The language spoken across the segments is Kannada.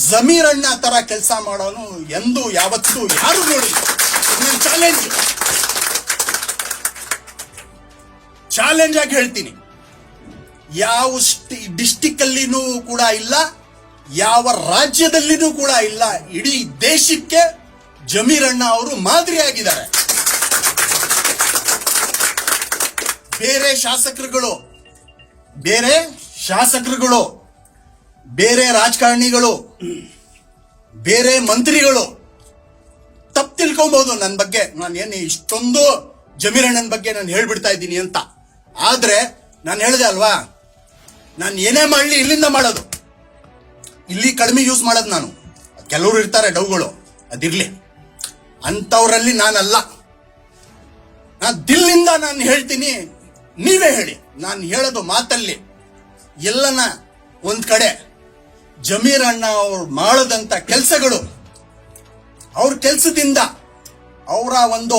ಜಮೀರ್ ಅಣ್ಣ ತರ ಕೆಲಸ ಮಾಡೋನು ಎಂದು ಯಾವತ್ತೂ ಯಾರು ನೋಡಿಲ್ಲ. ನನ್ನ ಚಾಲೆಂಜ್ ಆಗಿ ಹೇಳ್ತೀನಿ, ಯಾವ ಡಿಸ್ಟಿಕ್ ಅಲ್ಲಿನೂ ಕೂಡ ಇಲ್ಲ, ಯಾವ ರಾಜ್ಯದಲ್ಲಿನೂ ಕೂಡ ಇಲ್ಲ. ಇಡೀ ದೇಶಕ್ಕೆ ಜಮೀರ್ ಅಣ್ಣ ಅವರು ಮಾದರಿಯಾಗಿದ್ದಾರೆ. ಬೇರೆ ಶಾಸಕರುಗಳು, ಬೇರೆ ರಾಜಕಾರಣಿಗಳು, ಬೇರೆ ಮಂತ್ರಿಗಳು ತಪ್ಪು ತಿಳ್ಕೊಬಹುದು ನನ್ನ ಬಗ್ಗೆ. ನಾನು ಏನು ಇಷ್ಟೊಂದು ಜಮೀರ್ ಅಣ್ಣನ ಬಗ್ಗೆ ನಾನು ಹೇಳ್ಬಿಡ್ತಾ ಇದ್ದೀನಿ ಅಂತ. ಆದ್ರೆ ನಾನು ಹೇಳಿದೆ ಅಲ್ವಾ, ನಾನು ಏನೇ ಮಾಡಲಿ ಇಲ್ಲಿಂದ ಮಾಡೋದು, ಇಲ್ಲಿ ಕಡಿಮೆ ಯೂಸ್ ಮಾಡೋದು. ನಾನು ಕೆಲವರು ಇರ್ತಾರೆ ಡೌಗಳು, ಅದಿರ್ಲಿ, ಅಂತವ್ರಲ್ಲಿ ನಾನಲ್ಲ. ನಾನು ದಿಲ್ಲಿಂದ ನಾನು ಹೇಳ್ತೀನಿ, ನೀವೇ ಹೇಳಿ. ನಾನು ಹೇಳೋದು ಮಾತಲ್ಲಿ ಎಲ್ಲನ ಒಂದ್ ಕಡೆ ಜಮೀರ್ ಅಣ್ಣ ಅವ್ರು ಮಾಡೋದಂತ ಕೆಲಸಗಳು, ಅವ್ರ ಕೆಲಸದಿಂದ, ಅವರ ಒಂದು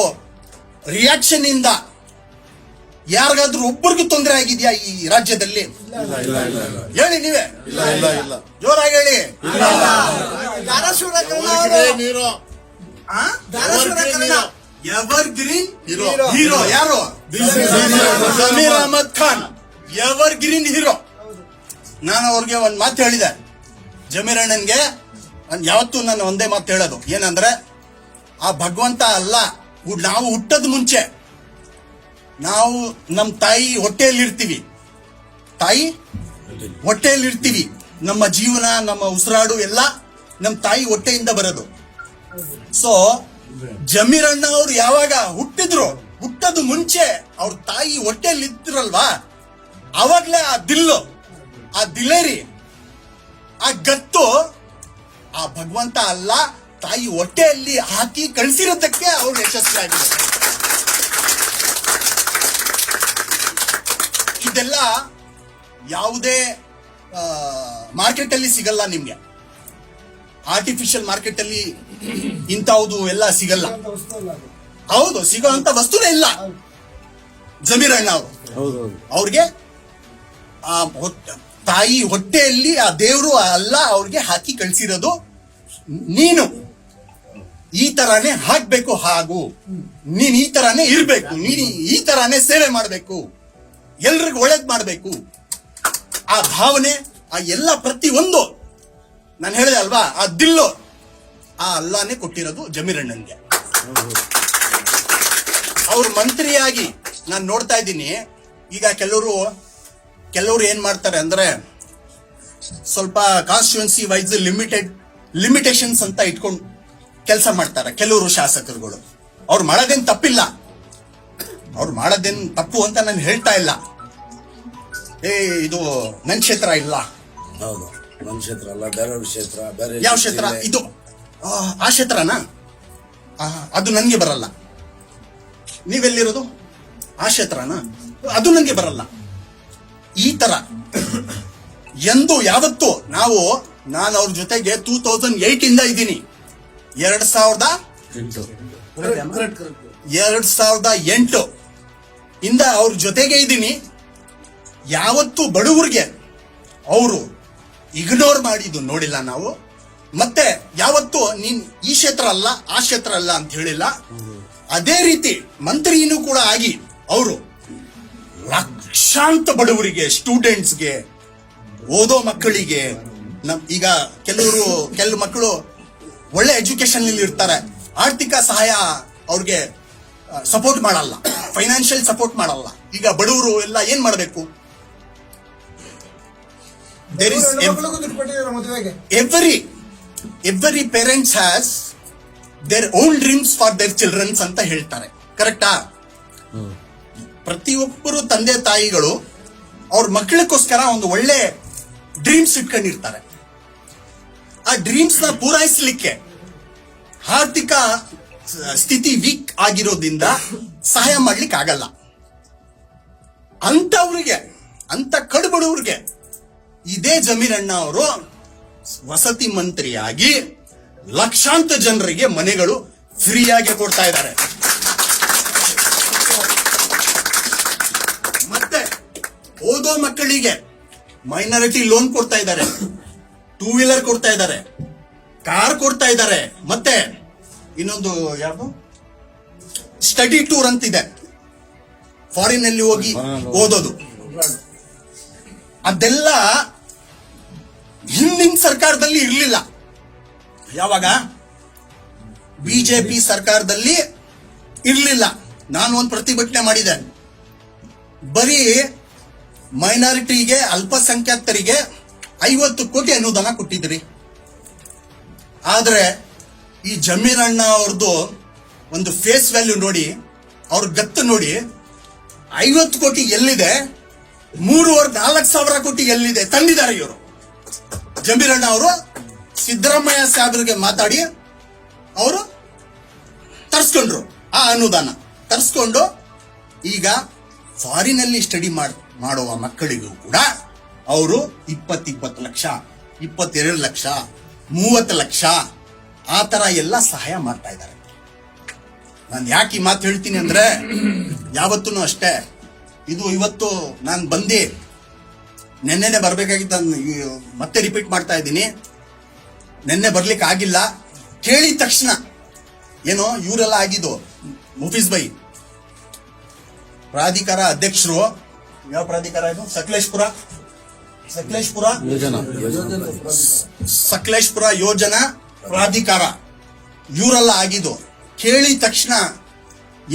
ರಿಯಾಕ್ಷನ್ ಇಂದ ಯಾರಿಗಾದ್ರೂ ಒಬ್ಬರಿಗೂ ತೊಂದರೆ ಆಗಿದ್ಯಾ ಈ ರಾಜ್ಯದಲ್ಲಿ? ಹೇಳಿ ನೀವೇ, ಜೋರಾಗಿ ಹೇಳಿ. ಎವರ್ ಗ್ರೀನ್ ಹೀರೋ ಯಾರು? Zameer Ahmed Khan, evergreen hero. ನಾನು ಅವ್ರಿಗೆ ಒಂದ್ ಮಾತು ಹೇಳಿದೆ, ಜಮೀರ್ ಅಣ್ಣನ್ಗೆ ಯಾವತ್ತೂ ನಾನು ಒಂದೇ ಮಾತು ಹೇಳೋದು ಏನಂದ್ರೆ, ಆ ಭಗವಂತ ಅಲ್ಲ, ನಾವು ಹುಟ್ಟದ ಮುಂಚೆ ನಾವು ನಮ್ಮ ತಾಯಿ ಹೊಟ್ಟೆಯಲ್ಲಿರ್ತೀವಿ, ನಮ್ಮ ಜೀವನ, ನಮ್ಮ ಉಸಿರಾಡು ಎಲ್ಲ ನಮ್ಮ ತಾಯಿ ಹೊಟ್ಟೆಯಿಂದ ಬರೋದು. ಸೊ ಜಮೀರ್ ಅಣ್ಣ ಅವ್ರು ಯಾವಾಗ ಹುಟ್ಟದ ಮುಂಚೆ ಅವ್ರ ತಾಯಿ ಹೊಟ್ಟೆಯಲ್ಲಿ ಇದ್ರಲ್ವಾ, ಅವಾಗ್ಲೇ ಆ ದಿಲ್ಲು, ಆ ದಿಲೇರಿ, ಆ ಗತ್ತು ಆ ಭಗವಂತ ಅಲ್ಲ, ತಾಯಿ ಹೊಟ್ಟೆಯಲ್ಲಿ ಹಾಕಿ ಕಳಿಸಿರೋದಕ್ಕೆ ಅವ್ರು ಯಶಸ್ವಿಯಾಗಿದೆ. ಇದೆಲ್ಲ ಯಾವುದೇ ಮಾರ್ಕೆಟ್ ಅಲ್ಲಿ ಸಿಗಲ್ಲ ನಿಮ್ಗೆ. ಆರ್ಟಿಫಿಷಿಯಲ್ ಮಾರ್ಕೆಟ್ ಅಲ್ಲಿ ಇಂಥವುದು ಎಲ್ಲ ಸಿಗಲ್ಲ. ಹೌದು, ಸಿಗೋಂತ ವಸ್ತುನೇ ಇಲ್ಲ. ಜಮೀರ್ ಅಣ್ಣ ಅವರು, ಅವ್ರಿಗೆ ಆ ತಾಯಿ ಹೊಟ್ಟೆಯಲ್ಲಿ ಆ ದೇವರು ಅಲ್ಲ ಅವ್ರಿಗೆ ಹಾಕಿ ಕಳಿಸಿರೋದು. ನೀನು ಈ ತರಾನೇ ಹಾಕ್ಬೇಕು, ಹಾಗೂ ನೀನ್ ಈ ತರಾನೇ ಇರ್ಬೇಕು, ನೀನು ಈ ತರಾನೇ ಸೇವೆ ಮಾಡ್ಬೇಕು, ಎಲ್ರಿಗೂ ಒಳ್ಳೇದ್ ಮಾಡ್ಬೇಕು. ಆ ಭಾವನೆ, ಆ ಎಲ್ಲ ಪ್ರತಿಯೊಂದು ನಾನು ಹೇಳಿದೆ ಅಲ್ವಾ, ಆ ದಿಲ್ಲು ಆ ಅಲ್ಲಾನೇ ಕೊಟ್ಟಿರೋದು ಜಮೀರ್ ಅಣ್ಣನ್ಗೆ. ಅವ್ರ ಮಂತ್ರಿಯಾಗಿ ನಾನು ನೋಡ್ತಾ ಇದ್ದೀನಿ. ಈಗ ಕೆಲವರು ಏನ್ ಮಾಡ್ತಾರೆ ಅಂದ್ರೆ, ಸ್ವಲ್ಪ ಕಾನ್ಸ್ಟಿಟ್ಯೂನ್ಸಿ ವೈಸ್ ಲಿಮಿಟೇಷನ್ಸ್ ಅಂತ ಇಟ್ಕೊಂಡು ಕೆಲಸ ಮಾಡ್ತಾರೆ ಕೆಲವರು ಶಾಸಕರುಗಳು. ಅವ್ರು ಮಾಡೋದೇನ್ ತಪ್ಪಿಲ್ಲ, ಅವ್ರು ಮಾಡೋದೇನ್ ತಪ್ಪು ಅಂತ ನಾನು ಹೇಳ್ತಾ ಇಲ್ಲ. ಇದು ನನ್ ಕ್ಷೇತ್ರ ಇಲ್ಲ, ಹೌದು, ನನ್ನ ಕ್ಷೇತ್ರ ಅಲ್ಲ, ಬೇರೆ ಕ್ಷೇತ್ರ, ಬೇರೆ ಯಾವ ಕ್ಷೇತ್ರ ಇದು, ಆ ಕ್ಷೇತ್ರನಾ, ಅದು ನನ್ಗೆ ಬರಲ್ಲ. ನೀವೆಲ್ಲಿರೋದು, ಆ ಕ್ಷೇತ್ರನಾ, ಅದು ನನ್ಗೆ ಬರಲ್ಲ. ಈ ತರ ಎಂದು ಯಾವತ್ತು ನಾನು ಅವ್ರ ಜೊತೆಗೆ 2008 ಇಂದ ಇದ್ದೀನಿ. 2008 ಇಂದ ಅವ್ರ ಜೊತೆಗೆ ಇದ್ದೀನಿ. ಯಾವತ್ತು ಬಡವರಿಗೆ ಅವರು ಇಗ್ನೋರ್ ಮಾಡಿದ್ದು ನೋಡಿಲ್ಲ ನಾವು. ಮತ್ತೆ ಯಾವತ್ತು ನೀನ್ ಈ ಕ್ಷೇತ್ರ ಅಲ್ಲ, ಆ ಕ್ಷೇತ್ರ ಅಲ್ಲ ಅಂತ ಹೇಳಿಲ್ಲ. ಅದೇ ರೀತಿ ಮಂತ್ರಿನೂ ಕೂಡ ಆಗಿ ಅವರು ಲಕ್ಷಾಂತರ ಬಡವರಿಗೆ, ಸ್ಟೂಡೆಂಟ್ಸ್ಗೆ, ಓದೋ ಮಕ್ಕಳಿಗೆ, ಈಗ ಕೆಲವು ಮಕ್ಕಳು ಒಳ್ಳೆ ಎಜುಕೇಶನ್ ಅಲ್ಲಿ ಇರ್ತಾರೆ, ಆರ್ಥಿಕ ಸಹಾಯ ಅವ್ರಿಗೆ ಸಪೋರ್ಟ್ ಮಾಡಲ್ಲ, ಫೈನಾನ್ಷಿಯಲ್ ಸಪೋರ್ಟ್ ಮಾಡಲ್ಲ. ಈಗ ಬಡವರು ಎಲ್ಲ ಏನ್ ಮಾಡಬೇಕು? there is every parents has their own dreams for their children ಅಂತ ಹೇಳ್ತಾರೆ, ಕರೆಕ್ಟಾ? ಪ್ರತಿಯೊಬ್ಬರು ತಂದೆ ತಾಯಿಗಳು ಅವ್ರ ಮಕ್ಕಳಿಗೋಸ್ಕರ ಒಂದು ಒಳ್ಳೆ ಡ್ರೀಮ್ಸ್ ಇಟ್ಕೊಂಡಿರ್ತಾರೆ. ಆ ಡ್ರೀಮ್ಸ್ ನ ಪೂರೈಸಲಿಕ್ಕೆ ಆರ್ಥಿಕ ಸ್ಥಿತಿ ವೀಕ್ ಆಗಿರೋದ್ರಿಂದ ಸಹಾಯ ಮಾಡ್ಲಿಕ್ಕೆ ಆಗಲ್ಲ. ಅಂತ ಕಡುಬಡವ್ರಿಗೆ ಇದೇ ಜಮೀರ್ ಅಣ್ಣ ಅವರು ವಸತಿ ಮಂತ್ರಿಯಾಗಿ ಲಕ್ಷಾಂತರ ಜನರಿಗೆ ಮನೆಗಳು ಫ್ರೀಯಾಗಿ ಕೊಡ್ತಾ ಇದ್ದಾರೆ. ಮತ್ತೆ ಓದೋ ಮಕ್ಕಳಿಗೆ ಮೈನಾರಿಟಿ ಲೋನ್ ಕೊಡ್ತಾ ಇದ್ದಾರೆ. ಟೂ ವೀಲರ್ ಕೊಡ್ತಾ ಇದ್ದಾರೆ, ಕಾರ್ ಕೊಡ್ತಾ ಇದ್ದಾರೆ, ಮತ್ತೆ ಇನ್ನೊಂದು ಯಾವುದು ಸ್ಟಡಿ ಟೂರ್ ಅಂತಿದೆ, ಫಾರಿನ್ ಅಲ್ಲಿ ಹೋಗಿ ಓದೋದು. ಅದೆಲ್ಲ ಹಿಂದಿನ ಸರ್ಕಾರದಲ್ಲಿ ಇರಲಿಲ್ಲ. ಯಾವಾಗ ಬಿಜೆಪಿ ಸರ್ಕಾರದಲ್ಲಿ ಇರಲಿಲ್ಲ. ನಾನು ಒಂದು ಪ್ರತಿಭಟನೆ ಮಾಡಿದೆ. ಬರೀ ಮೈನಾರಿಟಿಗೆ, ಅಲ್ಪಸಂಖ್ಯಾತರಿಗೆ 50 ಕೋಟಿ ಅನುದಾನ ಕೊಟ್ಟಿದ್ರಿ. ಆದ್ರೆ ಈ ಜಮೀರ್ ಅಣ್ಣ ಅವ್ರದ್ದು ಒಂದು ಫೇಸ್ ವ್ಯಾಲ್ಯೂ ನೋಡಿ, ಅವ್ರ ಗತ್ತು ನೋಡಿ, 50 ಕೋಟಿ ಎಲ್ಲಿದೆ, 3,500 ಸಾವಿರ ಕೋಟಿ ಎಲ್ಲಿದೆ ತಂದಿದ್ದಾರೆ ಇವರು. ಜಮೀರ್ ಅಣ್ಣ ಅವರು ಸಿದ್ದರಾಮಯ್ಯ ಸಾಹೇಬ್ರಿಗೆ ಮಾತಾಡಿ ಅವರು ತರಿಸ್ಕೊಂಡ್ರು. ಆ ಅನುದಾನ ತರಿಸ್ಕೊಂಡು ಈಗ ಫಾರಿನ್ ಅಲ್ಲಿ ಸ್ಟಡಿ ಮಾಡುವ ಮಕ್ಕಳಿಗೂ ಕೂಡ ಅವರು 20 ಲಕ್ಷ, 22 ಲಕ್ಷ, 30 ಲಕ್ಷ ಆ ತರ ಎಲ್ಲ ಸಹಾಯ ಮಾಡ್ತಾ ಇದ್ದಾರೆ. ನಾನು ಯಾಕೆ ಈ ಮಾತು ಹೇಳ್ತೀನಿ ಅಂದ್ರೆ, ಯಾವತ್ತೂ ಅಷ್ಟೇ, ಇದು ಇವತ್ತು ನಾನು ಬಂದು ನೆನ್ನೆನೆ ಬರ್ಬೇಕಾಗಿದ್ದ, ಮತ್ತೆ ರಿಪೀಟ್ ಮಾಡ್ತಾ ಇದ್ದೀನಿ. ನೆನ್ನೆ ಬರ್ಲಿಕ್ಕೆ ಆಗಿಲ್ಲ. ಕೇಳಿದ ತಕ್ಷಣ ಏನೋ ಇವರೆಲ್ಲ ಆಗಿದ್ದು, ಮುಫೀಸ್ ಬೈ ಪ್ರಾಧಿಕಾರ ಅಧ್ಯಕ್ಷರು, ಯಾವ ಪ್ರಾಧಿಕಾರ ಇದು, ಸಕಲೇಶ್ಪುರ ಯೋಜನಾ ಪ್ರಾಧಿಕಾರ, ಇವರೆಲ್ಲ ಆಗಿದ್ದು. ಕೇಳಿದ ತಕ್ಷಣ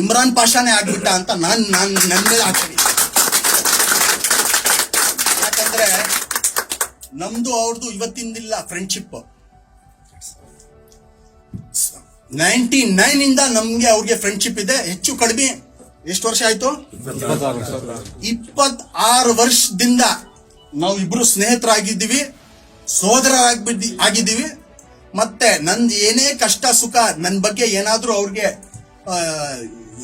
ಇಮ್ರಾನ್ ಪಾಷಾನೇ ಆಗ್ಬಿಟ್ಟ ಅಂತ ನಾನು ನನ್ನ ಮೇಲೆ ಹಾಕ್ತೀನಿ. ಯಾಕಂದ್ರೆ ನಮ್ದು ಅವ್ರದ್ದು ಇವತ್ತಿಂದಿಲ್ಲ ಫ್ರೆಂಡ್ಶಿಪ್. 99 ಇಂದ ನಮ್ಗೆ ಅವ್ರಿಗೆ ಫ್ರೆಂಡ್ಶಿಪ್ ಇದೆ. ಹೆಚ್ಚು ಕಡಿಮೆ ಎಷ್ಟು ವರ್ಷ ಆಯ್ತು? 26 ವರ್ಷದಿಂದ ನಾವು ಇಬ್ರು ಸ್ನೇಹಿತರಾಗಿದ್ದೀವಿ, ಸೋದರರಾಗಿದ್ದೀವಿ. ಮತ್ತೆ ನಂದು ಏನೇ ಕಷ್ಟ ಸುಖ, ನನ್ನ ಬಗ್ಗೆ ಏನಾದ್ರೂ ಅವ್ರಿಗೆ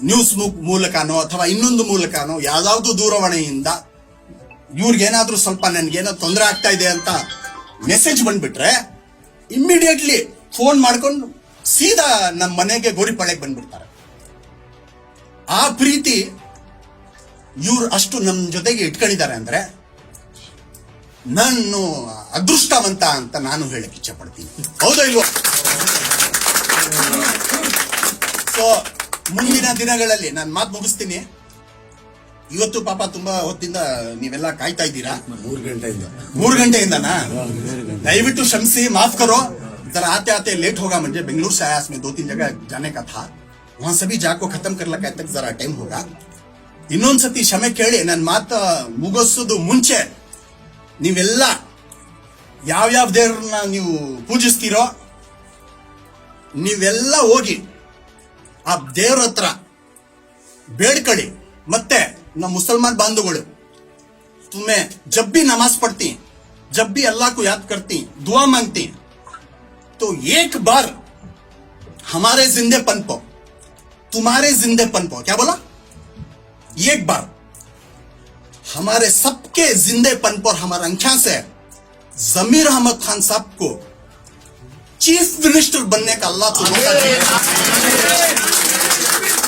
ನ್ಯೂಸ್ ಮೂಲಕನೋ ಅಥವಾ ಇನ್ನೊಂದು ಮೂಲಕನೋ ಯಾವ್ದಾವ್ದು ದೂರವಾಣಿಯಿಂದ ಇವ್ರಿಗೇನಾದ್ರೂ ಸ್ವಲ್ಪ ನನ್ಗೇನೋ ತೊಂದರೆ ಆಗ್ತಾ ಇದೆ ಅಂತ ಮೆಸೇಜ್ ಬಂದ್ಬಿಟ್ರೆ ಇಮ್ಮಿಡಿಯೇಟ್ಲಿ ಫೋನ್ ಮಾಡ್ಕೊಂಡು ಸೀದಾ ನಮ್ಮ ಮನೆಗೆ ಗೋರಿಪಾಳ್ಯಕ್ಕೆ ಬಂದ್ಬಿಡ್ತಾರೆ. ಆ ಪ್ರೀತಿ ಇವ್ರು ಅಷ್ಟು ನಮ್ಮ ಜೊತೆಗೆ ಇಟ್ಕೊಂಡಿದ್ದಾರೆ ಅಂದ್ರೆ ನಾನು ಅದೃಷ್ಟವಂತ ಅಂತ ನಾನು ಹೇಳಕ್ ಇಚ್ಛೆ ಪಡ್ತೀನಿ. ಹೌದಾ ಇಲ್ವೋ? ಸೊ ಮುಂದಿನ ದಿನಗಳಲ್ಲಿ ನಾನು ಮಾತು ಮುಗಿಸ್ತೀನಿ. ಇವತ್ತು ಪಾಪ ತುಂಬಾ ಹೊತ್ತಿಂದ ನೀವೆಲ್ಲ ಕಾಯ್ತಾ ಇದ್ದೀರಾ. 3 ಗಂಟೆಯಿಂದನಾ? ದಯವಿಟ್ಟು ಕ್ಷಮಿಸಿ, ಮಾಫ್ ಕರೋ. जरा आते आते लेट होगा, मुझे बेंगलुरु से आया, इसमें 2-3 जगह जाने का था, वहां सभी जाग को खत्म करला तक जरा टाइम होगा. ಇನ್ನೊಂದ್ಸತಿ ಕ್ಷಮೆ ಕೇಳಿ. ನನ್ನ ಮಾತು ಮುಗಿಸೋದು ಮುಂಚೆ ನೀವೆಲ್ಲ ಯಾವ್ಯಾವ ದೇವ್ರನ್ನ ನೀವು ಪೂಜಿಸ್ತೀರೋ ನೀವೆಲ್ಲ ಹೋಗಿ ಆ ದೇವ್ರ ಹತ್ರ ಬೇಡ್ಕಳಿ. ಮತ್ತೆ ನಮ್ಮ ಮುಸಲ್ಮಾನ್ ಬಾಂಧುಗಳು, तुम्हें जब भी नमाज पढ़ती, जब भी अल्लाह को याद करती, दुआ मांगती, तो एक बार हमारे जिंदेपन पर, तुम्हारे जिंदेपन पर, क्या बोला, एक बार हमारे सबके जिंदेपन पर हमारे आंखों से जमीर अहमद खान साहब को चीफ मिनिस्टर बनने का अल्लाह को मौका दे.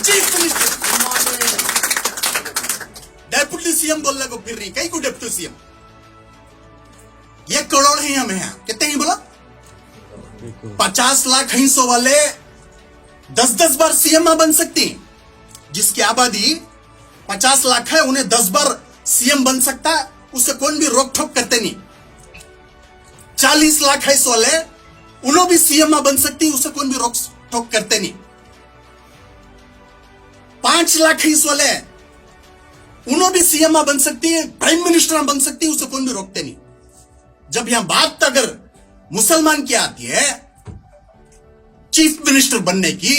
चीफ मिनिस्टर, डेप्यूटी सीएम बोलने को फिर रही, कई को डेप्यूटी सीएम. 1 करोड़ ही हमें यहाँ, कितने ही बोला, 50 लाख हिंसों वाले 10-10 बार सीएम बन सकती. जिसकी आबादी 50 लाख है, उन्हें 10 बार सीएम बन सकता है, उससे कौन भी रोक ठोक करते नहीं. 40 लाख है वाले, उन्होंने भी सीएम बन सकती, उससे कौन भी रोक ठोक करते नहीं. 5 लाख है वाले, उन्होंने भी सीएम बन सकती है, प्राइम मिनिस्टर बन सकती है, उससे कौन भी रोकते नहीं. जब यहां बात अगर मुसलमान की आती है चीफ मिनिस्टर बनने की,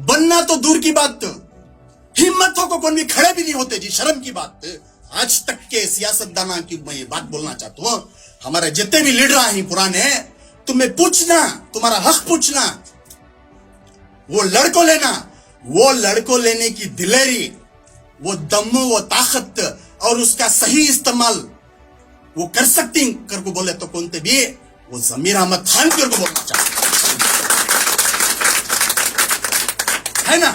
बनना तो दूर की बात, हिम्मतों को कौन भी खड़े भी नहीं होते जी. शर्म की बात. आज तक के सियासतदाना की मैं ये बात बोलना चाहता हूं, हमारे जितने भी लीडर हैं पुराने, तुम्हें पूछना, तुम्हारा हक पूछना, वो लड़को लेना, वो लड़को लेने की दिलेरी, वो दम, वो ताकत और उसका सही इस्तेमाल वो कर सकती कर को बोले तो कौन भी वो जमीर अहमद खान कर को बोलना चाहते है ना.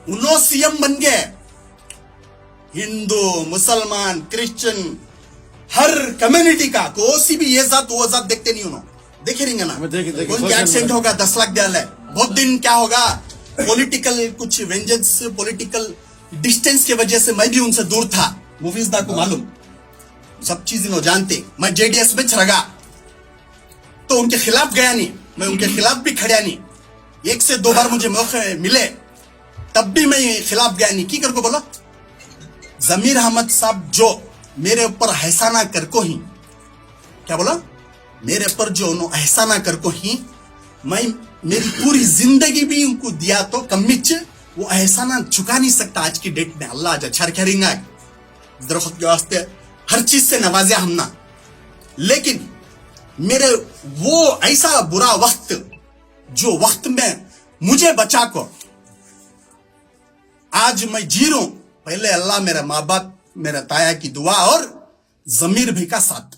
उन्होंने सीएम बन गए. हिंदू, मुसलमान, क्रिश्चियन हर कम्युनिटी का कोई भी ये जात वो जात देखते नहीं उन्होंने देखे रहेंगे ना देखे, कोई social एक्सीडेंट media। होगा 10 लाख दिया है बहुत दिन क्या होगा पॉलिटिकल कुछ वेंजेंस पॉलिटिकल डिस्टेंस की वजह से मैं भी उनसे दूर था मूवीज दा को मालूम सब चीज इन्हों जानते मैं जेडीएस में छरगा तो उनके खिलाफ गया नहीं मैं उनके खिलाफ भी खड़ा नहीं 1 से 2 बार मुझे मौके मिले तब भी मैं खिलाफ गया नहीं की करको बोला जमीर अहमद साहब जो मेरे ऊपर एहसाना करको ही क्या बोला मेरे ऊपर जो उन्होंने एहसाना करको ही मैं मेरी पूरी जिंदगी भी उनको दिया तो कमिच वो एहसाना चुका नहीं सकता आज की डेट में अल्लाह आज अच्छा करेंगे दरख्त के वास्ते हर चीज से नवाजा हमना लेकिन मेरे वो ऐसा बुरा वक्त जो वक्त में मुझे बचा को आज मैं जी रहा हूं पहले अल्लाह मेरा माँ बाप मेरा ताया की दुआ और जमीर भाई का साथ